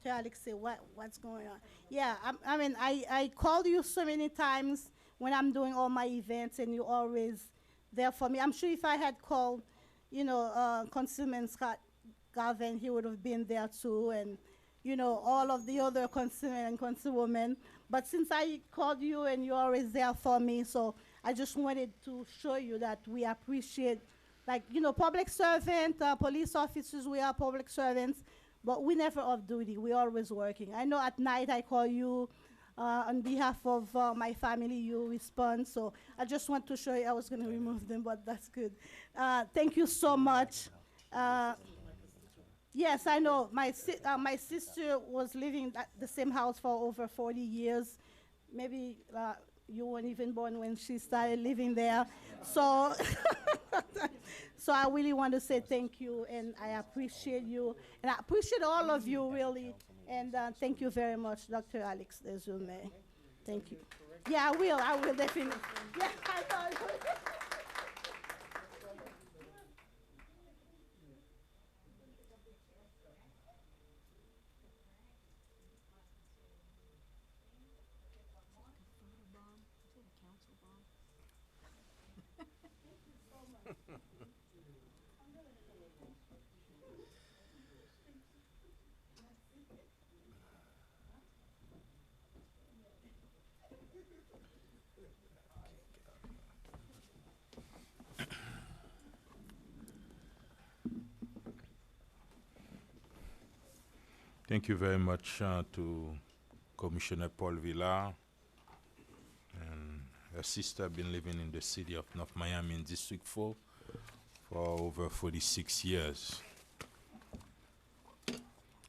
To Alex, say what's going on? Yeah, I mean, I called you so many times when I'm doing all my events, and you're always there for me. I'm sure if I had called, Councilman Scott Garvin, he would have been there too, and, all of the other councilmen and councilwomen. But since I called you and you're always there for me, so I just wanted to show you that we appreciate, public servant, police officers, we are public servants, but we never off duty. We're always working. I know at night I call you on behalf of my family, you respond. So I just want to show you. I was going to remove them, but that's good. Thank you so much. Yes, I know. My sister was living at the same house for over 40 years. Maybe you weren't even born when she started living there. So, so I really want to say thank you, and I appreciate you, and I appreciate all of you, really. And thank you very much, Dr. Alex Dezume. Thank you. Yeah, I will definitely. Yeah, I know. Thank you very much to Commissioner Paul Villar and her sister. Been living in the city of North Miami in District 4 for over 46 years.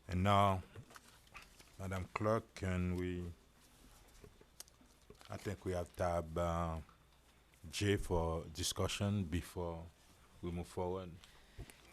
And now, Madam Clerk, I think we have tab J for discussion before we move forward.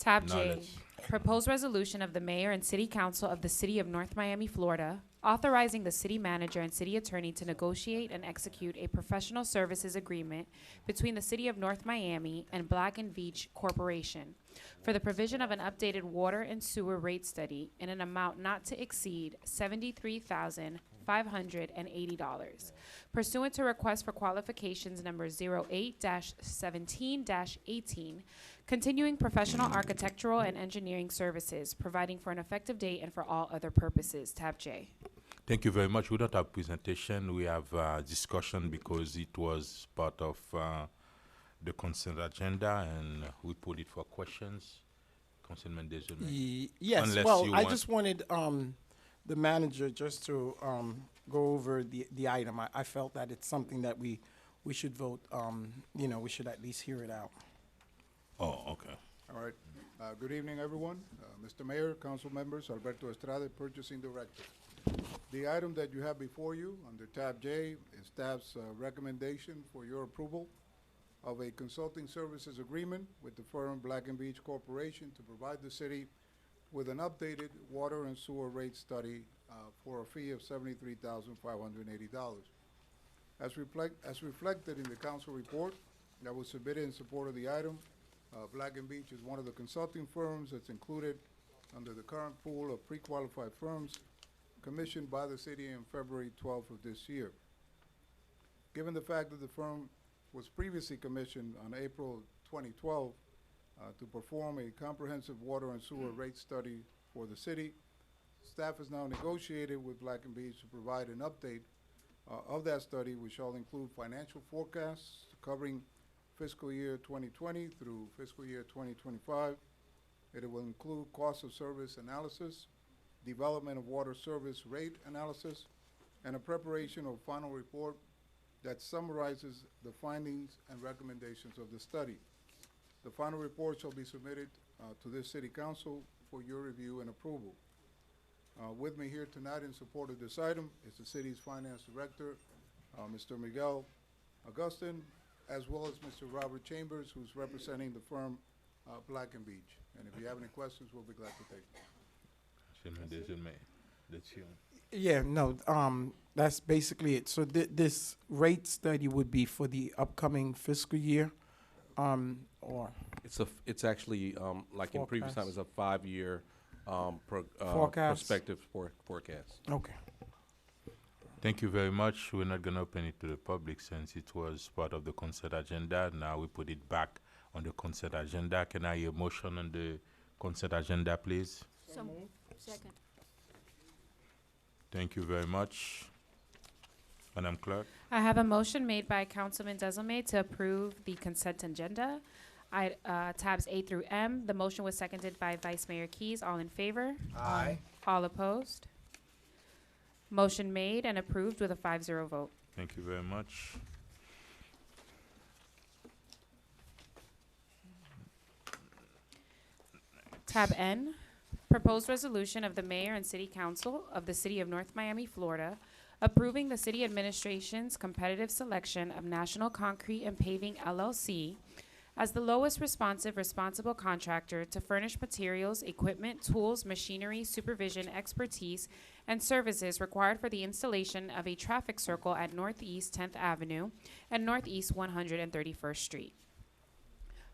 Tab Now J, let's- proposed resolution of the mayor and city council of the city of North Miami, Florida, authorizing the city manager and city attorney to negotiate and execute a professional services agreement between the city of North Miami and Black and Veatch Corporation for the provision of an updated water and sewer rate study in an amount not to exceed $73,580 pursuant to request for qualifications number 08-17-18, continuing professional architectural and engineering services, providing for an effective date and for all other purposes. Tab J. Thank you very much. We don't have presentation. We have discussion because it was part of the consent agenda, and we put it for questions. Councilman Desulme. Yes, Unless well, you I want- just wanted the manager just to go over the item. I felt that it's something that we should vote, you know, we should at least hear it out. Oh, okay. All right. Good evening, everyone. Mr. Mayor, council members, Alberto Estrada, Purchasing Director. The item that you have before you under tab J is staff's recommendation for your approval of a consulting services agreement with the firm Black and Beach Corporation to provide the city with an updated water and sewer rate study for a fee of $73,580. As reflected in the council report that was submitted in support of the item, Black and Beach is one of the consulting firms that's included under the current pool of pre-qualified firms commissioned by the city in February 12th of this year. Given the fact that the firm was previously commissioned on April 2012 to perform a comprehensive water and sewer rate study for the city, staff has now negotiated with Black and Beach to provide an update of that study, which shall include financial forecasts covering fiscal year 2020 through fiscal year 2025. It will include cost of service analysis, development of water service rate analysis, and a preparation of final report that summarizes the findings and recommendations of the study. The final report shall be submitted to this city council for your review and approval. With me here tonight in support of this item is the city's finance director, Mr. Miguel Augustin, as well as Mr. Robert Chambers, who's representing the firm Black and Beach. And if you have any questions, we'll be glad to take them. Yeah, no, that's basically it. So this rate study would be for the upcoming fiscal year, or? It's actually, like in previous time, it's a 5-year Forecast? prospective forecast. Okay. Thank you very much. We're not going to open it to the public since it was part of the consent agenda. Now we put it back on the consent agenda. Can I hear a motion on the consent agenda, please? So moved. Second. Thank you very much. Madam Clerk? I have a motion made by Councilman Desilme to approve the consent agenda. Tabs A through M. The motion was seconded by Vice Mayor Keys. All in favor? Aye. All opposed? Motion made and approved with a 5-0 vote. Thank you very much. Tab N, proposed resolution of the mayor and city council of the city of North Miami, Florida, approving the city administration's competitive selection of National Concrete and Paving LLC as the lowest responsible contractor to furnish materials, equipment, tools, machinery, supervision, expertise, and services required for the installation of a traffic circle at Northeast 10th Avenue and Northeast 131st Street.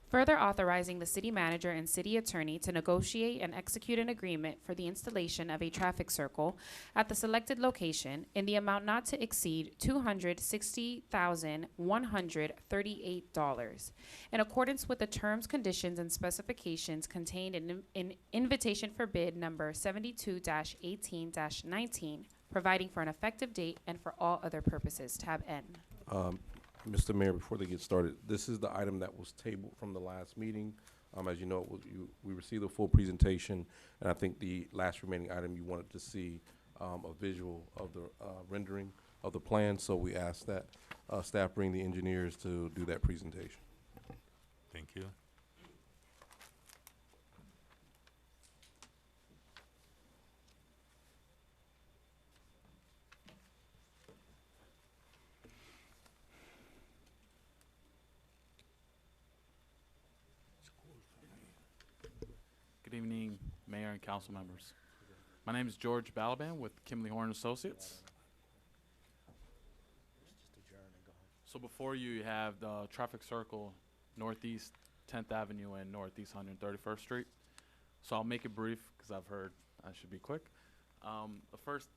Further authorizing the city manager and city attorney to negotiate and execute an agreement for the installation of a traffic circle at the selected location in the amount not to exceed $260,138 in accordance with the terms, conditions, and specifications contained in invitation for bid number 72-18-19, providing for an effective date and for all other purposes. Tab N. Mr. Mayor, before they get started, this is the item that was tabled from the last meeting. As you know, we received a full presentation, and I think the last remaining item you wanted to see a visual of the rendering of the plan, so we asked that staff bring the engineers to do that presentation. Thank you. Good evening, Mayor and council members. My name is George Balaban with Kimley Horn Associates. So before you have the traffic circle Northeast 10th Avenue and Northeast 131st Street. So I'll make it brief because I've heard I should be quick. The first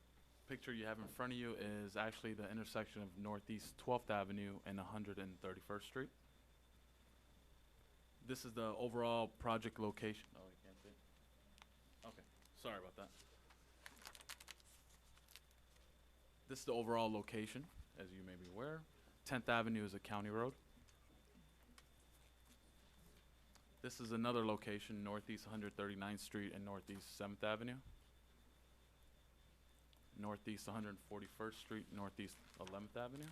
picture you have in front of you is actually the intersection of Northeast 12th Avenue and 131st Street. This is the overall project location. Oh, you can't see it? Okay, sorry about that. This is the overall location, as you may be aware. 10th Avenue is a county road. This is another location, Northeast 139th Street and Northeast 7th Avenue. Northeast 141st Street, Northeast 11th Avenue.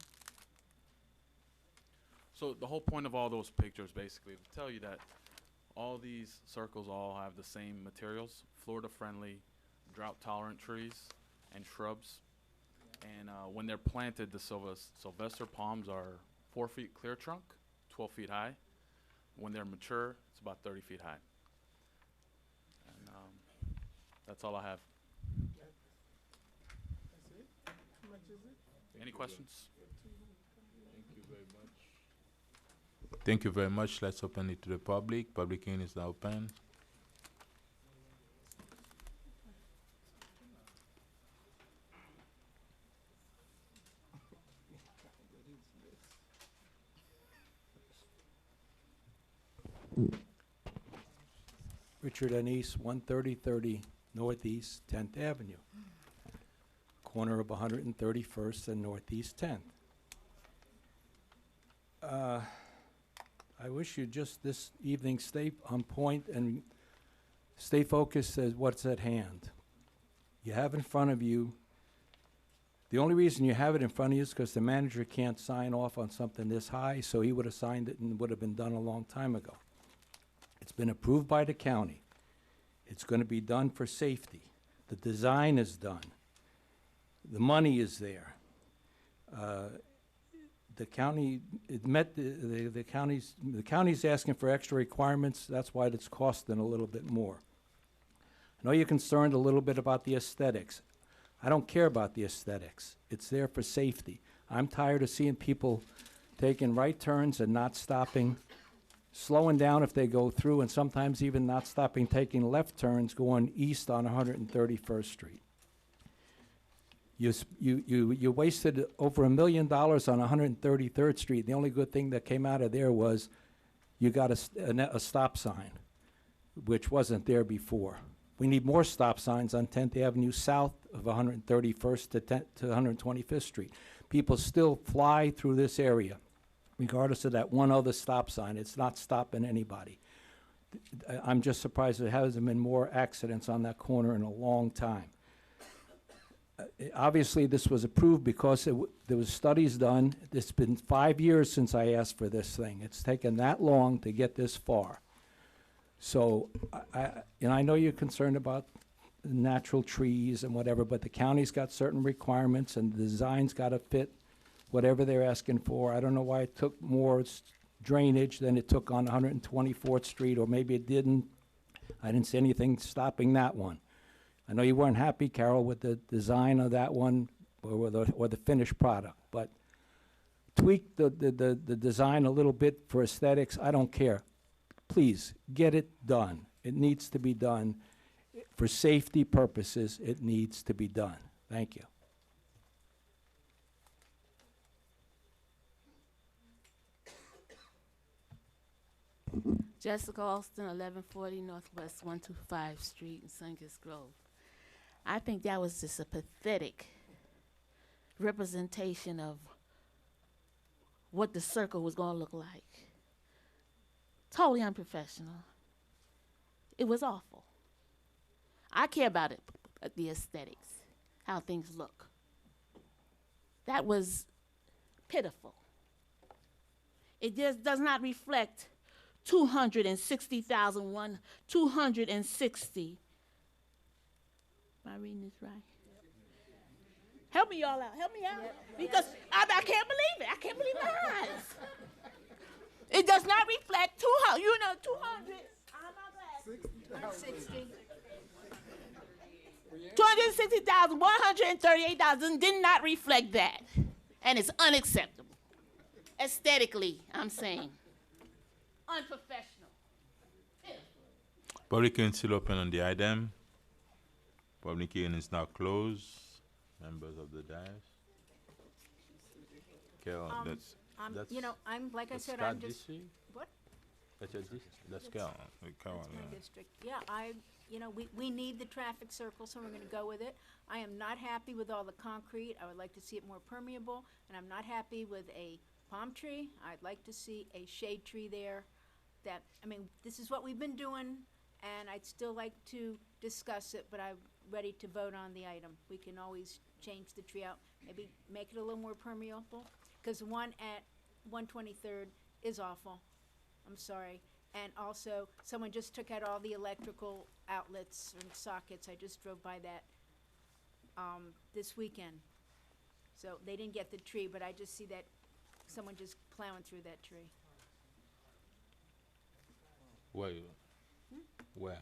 So the whole point of all those pictures basically to tell you that all these circles all have the same materials, Florida-friendly, drought-tolerant trees and shrubs. And when they're planted, the Sylvester palms are 4 feet clear trunk, 12 feet high. When they're mature, it's about 30 feet high. And that's all I have. That's it? How much is it? Any questions? Thank you very much. Thank you very much. Let's open it to the public. Public hearing is now open. Richard Anise, 13030 Northeast 10th Avenue, corner of 131st and Northeast 10th. I wish you'd just this evening stay on point and stay focused as what's at hand. You have in front of you, the only reason you have it in front of you is because the manager can't sign off on something this high, so he would have signed it and would have been done a long time ago. It's been approved by the county. It's going to be done for safety. The design is done. The money is there. The county, it met the county's asking for extra requirements. That's why it's costing a little bit more. I know you're concerned a little bit about the aesthetics. I don't care about the aesthetics. It's there for safety. I'm tired of seeing people taking right turns and not stopping, slowing down if they go through, and sometimes even not stopping, taking left turns going east on 131st Street. You wasted over $1 million on 133rd Street. The only good thing that came out of there was you got a stop sign, which wasn't there before. We need more stop signs on 10th Avenue south of 131st to 125th Street. People still fly through this area, regardless of that one other stop sign. It's not stopping anybody. I'm just surprised there hasn't been more accidents on that corner in a long time. Obviously, this was approved because there was studies done. It's been 5 years since I asked for this thing. It's taken that long to get this far. So, I know you're concerned about natural trees and whatever, but the county's got certain requirements and the design's got to fit whatever they're asking for. I don't know why it took more drainage than it took on 124th Street, or maybe it didn't. I didn't see anything stopping that one. I know you weren't happy, Carol, with the design of that one or the finished product, but tweak the design a little bit for aesthetics. I don't care. Please, get it done. It needs to be done. For safety purposes, it needs to be done. Thank you. Jessica Alston, 1140 Northwest 125 Street in Sungus Grove. I think that was just a pathetic representation of what the circle was going to look like. Totally unprofessional. It was awful. I care about it, the aesthetics, how things look. That was pitiful. It just does not reflect 260. Am I reading this right? Help me all out. Help me out. Because I can't believe it. I can't believe my eyes. It does not reflect 200. 200. 260,000, $138 did not reflect that. And it's unacceptable. Aesthetically, I'm saying. Unprofessional. Public hearing still open on the item. Public hearing is now closed. Members of the dais. Carol, that's I'm like I said, Scott I'm just district? what? That's your district. That's Carol. Carol. That's my district. Yeah, we need the traffic circle, so we're going to go with it. I am not happy with all the concrete. I would like to see it more permeable, and I'm not happy with a palm tree. I'd like to see a shade tree there. This is what we've been doing, and I'd still like to discuss it, but I ready to vote on the item. We can always change the tree out, maybe make it a little more permeable, because the one at 123rd is awful. I'm sorry. And also, someone just took out all the electrical outlets and sockets. I just drove by that this weekend. So they didn't get the tree, but I just see that someone just plowing through that tree. Where? Hmm? Where?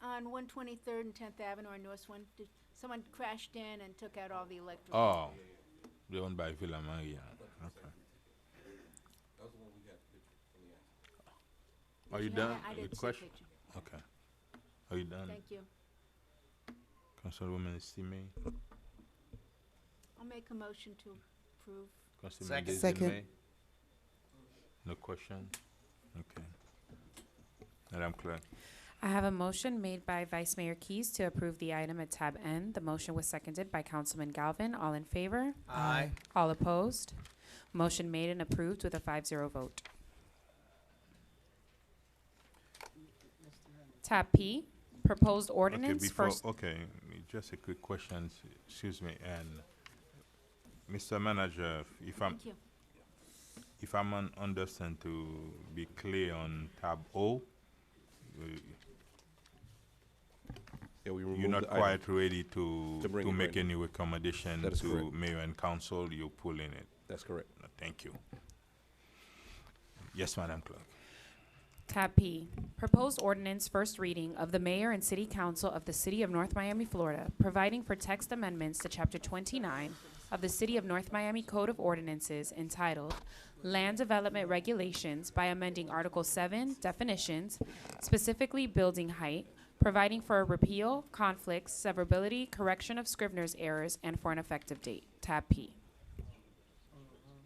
On 123rd and 10th Avenue, or North one, someone crashed in and took out all the electrical. Oh, the one by Villa Maria. Okay. Are you done I didn't with see a question? picture. Okay. Are you done? Thank you. Councilwoman Sime? I'll make a motion to approve. Councilman Second. Desiree? No question? Okay. Madam Clerk? I have a motion made by Vice Mayor Keys to approve the item at tab N. The motion was seconded by Councilman Galvin. All in favor? Aye. All opposed? Motion made and approved with a 5-0 vote. Tab P, proposed ordinance Okay, just a quick question, excuse me, and Mr. Manager, Thank you. if I'm understand to be clear on tab O, Yeah, we you're removed not the item. quite ready to bring it make right any recommendation That is to correct. mayor and council, you're pulling it. That's correct. Thank you. Yes, Madam Clerk. Tab P, proposed ordinance first reading of the mayor and city council of the city of North Miami, Florida, providing for text amendments to chapter 29 of the city of North Miami Code of Ordinances entitled Land Development Regulations by amending Article 7 definitions, specifically building height, providing for a repeal, conflicts, severability, correction of Scrivener's errors, and for an effective date. Tab P.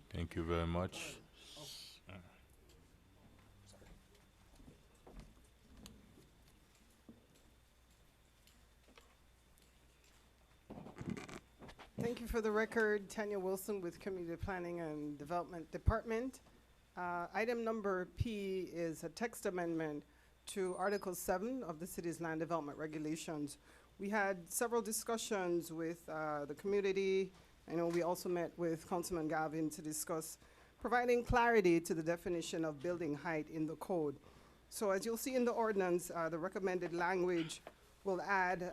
Thank you very much. Thank you for the record. Tanya Wilson with Community Planning and Development Department. Item number P is a text amendment to Article 7 of the city's land development regulations. We had several discussions with the community. I know we also met with Councilman Gavin to discuss providing clarity to the definition of building height in the code. So as you'll see in the ordinance, the recommended language will add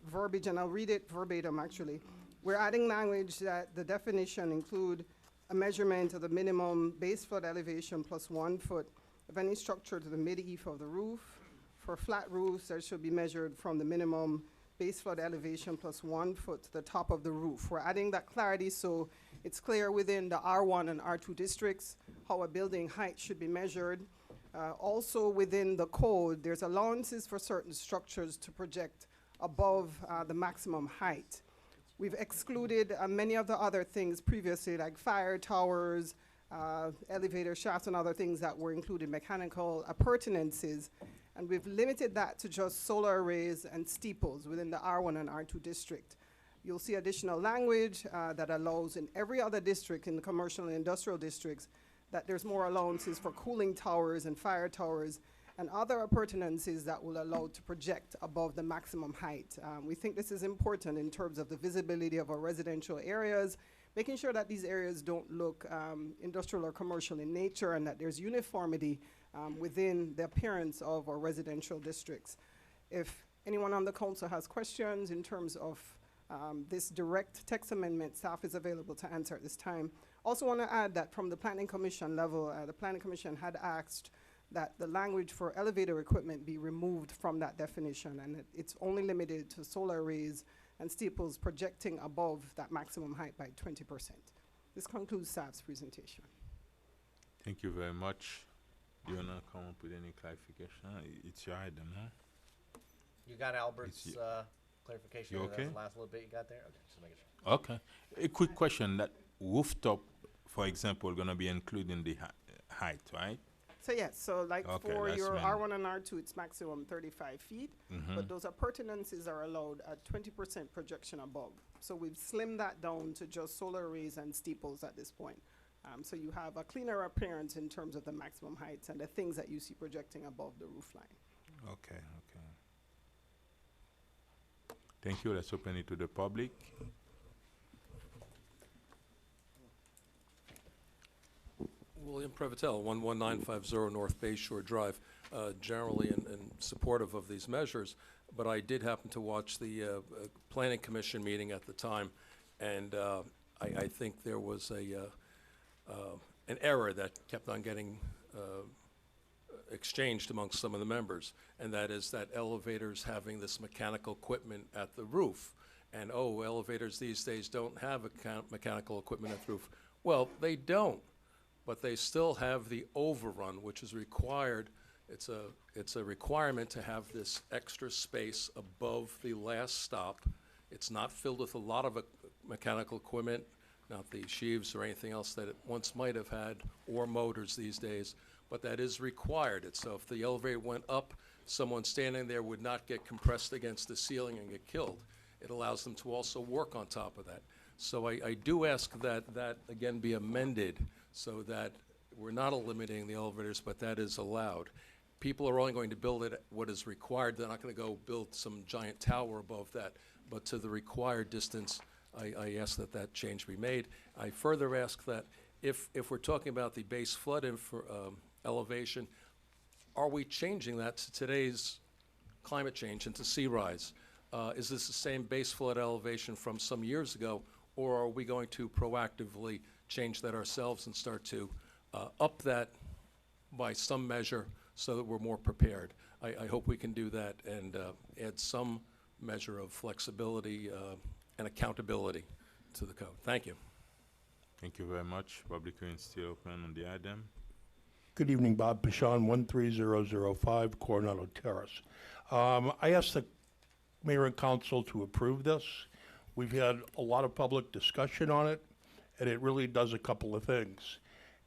verbiage, and I'll read it verbatim actually. We're adding language that the definition include a measurement of the minimum base flood elevation plus 1 foot of any structure to the mid-eave of the roof. For flat roofs, that should be measured from the minimum base flood elevation plus 1 foot to the top of the roof. We're adding that clarity so it's clear within the R1 and R2 districts how a building height should be measured. Also within the code, there's allowances for certain structures to project above the maximum height. We've excluded many of the other things previously, like fire towers, elevator shafts, and other things that were included, mechanical appurtenances. And we've limited that to just solar arrays and steeples within the R1 and R2 district. You'll see additional language that allows in every other district, in the commercial and industrial districts, that there's more allowances for cooling towers and fire towers and other appurtenances that will allow to project above the maximum height. We think this is important in terms of the visibility of our residential areas, making sure that these areas don't look industrial or commercial in nature, and that there's uniformity within the appearance of our residential districts. If anyone on the council has questions in terms of this direct text amendment, staff is available to answer at this time. Also want to add that from the Planning Commission level, the Planning Commission had asked that the language for elevator equipment be removed from that definition, and it's only limited to solar arrays and steeples projecting above that maximum height by 20%. This concludes staff's presentation. Thank you very much. Do you want to come up with any clarification? It's your item, huh? You got Albert's clarification? You That okay? was the last little bit you got there? Okay, just making sure. Okay. A quick question, that rooftop, for example, gonna be including the height, right? So yes, so like Okay, for that's your when- R1 and R2, it's maximum 35 feet, Mhm. but those appurtenances are allowed at 20% projection above. So we've slimmed that down to just solar arrays and steeples at this point. So you have a cleaner appearance in terms of the maximum heights and the things that you see projecting above the roof line. Okay, okay. Thank you. Let's open it to the public. William Previtel, 11950 North Bay Shore Drive, generally in supportive of these measures, but I did happen to watch the Planning Commission meeting at the time, and I think there was an error that kept on getting exchanged amongst some of the members, and that is that elevators having this mechanical equipment at the roof, and elevators these days don't have mechanical equipment at the roof. Well, they don't. But they still have the overrun, which is required. It's a requirement to have this extra space above the last stop. It's not filled with a lot of mechanical equipment, not the sheaves or anything else that it once might have had, or motors these days, but that is required. So if the elevator went up, someone standing there would not get compressed against the ceiling and get killed. It allows them to also work on top of that. So I do ask that again be amended, so that we're not eliminating the elevators, but that is allowed. People are only going to build it what is required. They're not going to go build some giant tower above that. But to the required distance, I ask that change be made. I further ask that if we're talking about the base flood elevation, are we changing that to today's climate change and to sea rise? Is this the same base flood elevation from some years ago, or are we going to proactively change that ourselves and start to up that by some measure so that we're more prepared? I hope we can do that and add some measure of flexibility and accountability to the code. Thank you. Thank you very much. Public hearing is still open on the item. Good evening, Bob Pichon, 13005 Coronado Terrace. I asked the mayor and council to approve this. We've had a lot of public discussion on it, and it really does a couple of things.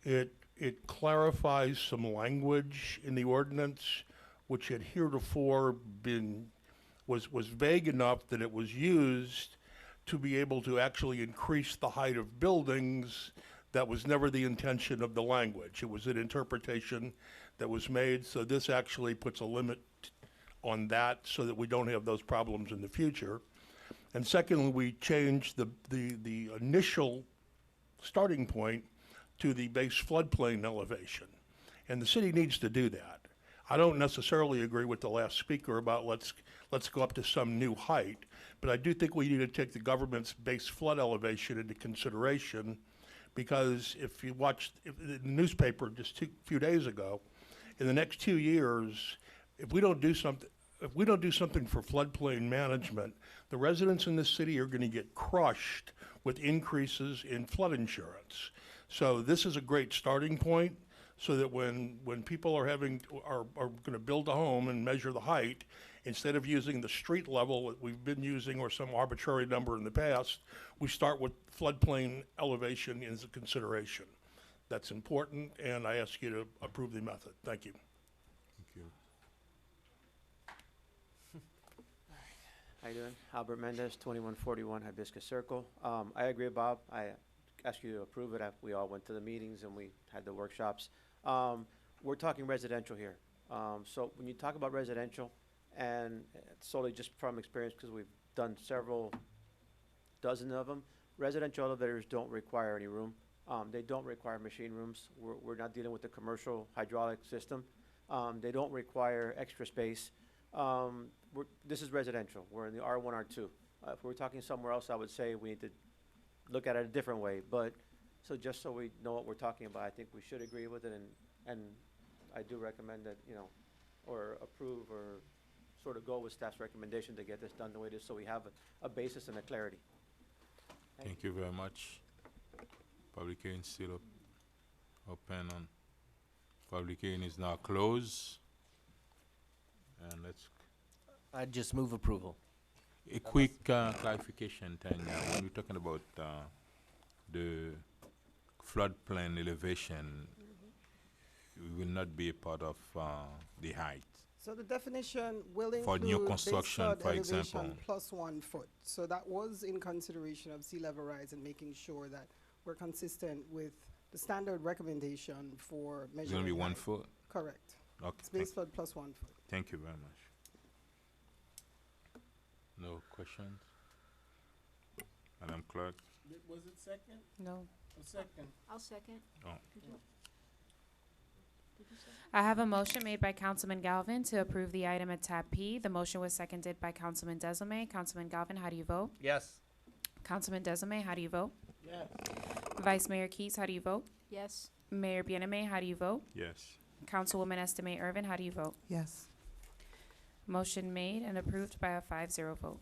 It clarifies some language in the ordinance which had heretofore was vague enough that it was used to be able to actually increase the height of buildings. That was never the intention of the language. It was an interpretation that was made, so this actually puts a limit on that so that we don't have those problems in the future. And secondly, we changed the initial starting point to the base floodplain elevation. And the city needs to do that. I don't necessarily agree with the last speaker about let's go up to some new height, but I do think we need to take the government's base flood elevation into consideration, because if you watched the newspaper just a few days ago, in the next 2 years, if we don't do something for floodplain management, the residents in this city are going to get crushed with increases in flood insurance. So this is a great starting point, so that when people are going to build a home and measure the height, instead of using the street level that we've been using or some arbitrary number in the past, we start with floodplain elevation as a consideration. That's important, and I ask you to approve the method. Thank you. Thank you. How you doing? Albert Mendez, 2141 Hibiscus Circle. I agree, Bob. I ask you to approve it. We all went to the meetings and we had the workshops. We're talking residential here. So when you talk about residential, and solely just from experience, because we've done several dozen of them, residential elevators don't require any room. They don't require machine rooms. We're not dealing with the commercial hydraulic system. They don't require extra space. This is residential. We're in the R1, R2. If we're talking somewhere else, I would say we need to look at it a different way. But so just so we know what we're talking about, I think we should agree with it, and I do recommend that, or approve or sort of go with staff's recommendation to get this done the way it is, so we have a basis and a clarity. Thank you very much. Public hearing still open on. Public hearing is now closed. And I just move approval. A quick clarification, Tanya. When we're talking about the floodplain elevation, it will not be a part of the height. So the definition will For include new construction, base flood for elevation example. plus 1 foot. So that was in consideration of sea level rise and making sure that we're consistent with the standard recommendation for measuring. It's going to be 1 height. foot? Correct. Okay. It's base flood plus 1 foot. Thank you very much. No questions? Madam Clerk? Was it second? No. A second. I'll second. Oh. Did you? Did you second? I have a motion made by Councilman Galvin to approve the item at tab P. The motion was seconded by Councilman Desome. Councilman Galvin, how do you vote? Yes. Councilman Desome, how do you vote? Yes. Vice Mayor Keys, how do you vote? Yes. Mayor Bieneme, how do you vote? Yes. Councilwoman Estimate Irvin, how do you vote? Yes. Motion made and approved by a 5-0 vote.